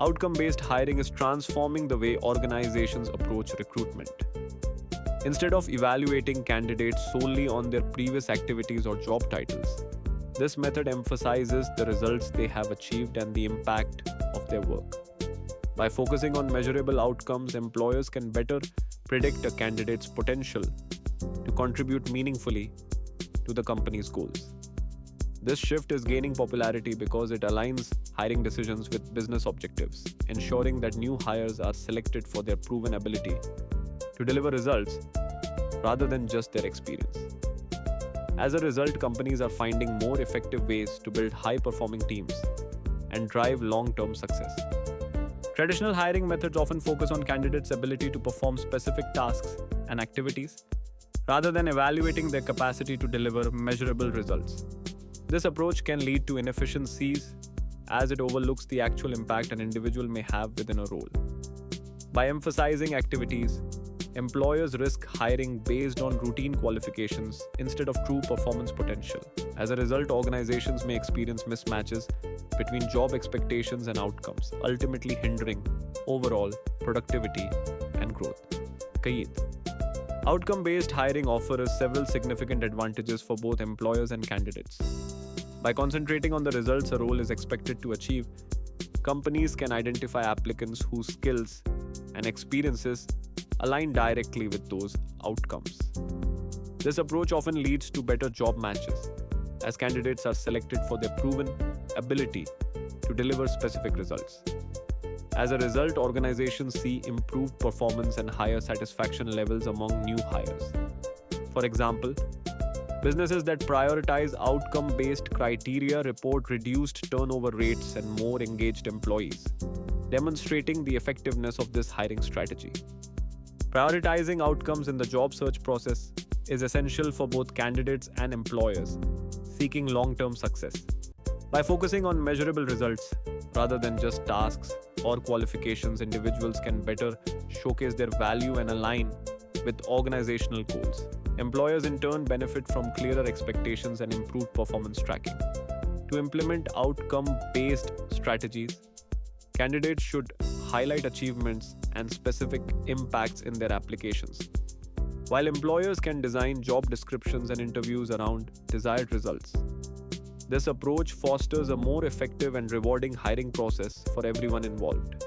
Outcome-based hiring is transforming the way organizations approach recruitment. Instead of evaluating candidates solely on their previous activities or job titles, this method emphasizes the results they have achieved and the impact of their work. By focusing on measurable outcomes, employers can better predict a candidate's potential to contribute meaningfully to the company's goals. This shift is gaining popularity because it aligns hiring decisions with business objectives, ensuring that new hires are selected for their proven ability to deliver results rather than just their experience. As a result, companies are finding more effective ways to build high performing teams and drive long term success. Traditional hiring methods often focus on candidates' ability to perform specific tasks and activities rather than evaluating their capacity to deliver measurable results. This approach can lead to inefficiencies as it overlooks the actual impact an individual may have within a role. By emphasizing activities, employers risk hiring based on routine qualifications instead of true performance potential. As a result, organizations may experience mismatches between job expectations and outcomes, ultimately hindering overall productivity and growth. Qaid. Outcome-based hiring offers several significant advantages for both employers and candidates. By concentrating on the results a role is expected to achieve, companies can identify applicants whose skills and experiences align directly with those outcomes. This approach often leads to better job matches, as candidates are selected for their proven ability to deliver specific results. As a result, organizations see improved performance and higher satisfaction levels among new hires. For example, businesses that prioritize outcome-based criteria report reduced turnover rates and more engaged employees, demonstrating the effectiveness of this hiring strategy. Prioritizing outcomes in the job search process is essential for both candidates and employers seeking long-term success. By focusing on measurable results rather than just tasks or qualifications, individuals can better showcase their value and align with organizational goals. Employers in turn benefit from clearer expectations and improved performance tracking. To implement outcome-based strategies, candidates should highlight achievements and specific impacts in their applications, while employers can design job descriptions and interviews around desired results. This approach fosters a more effective and rewarding hiring process for everyone involved.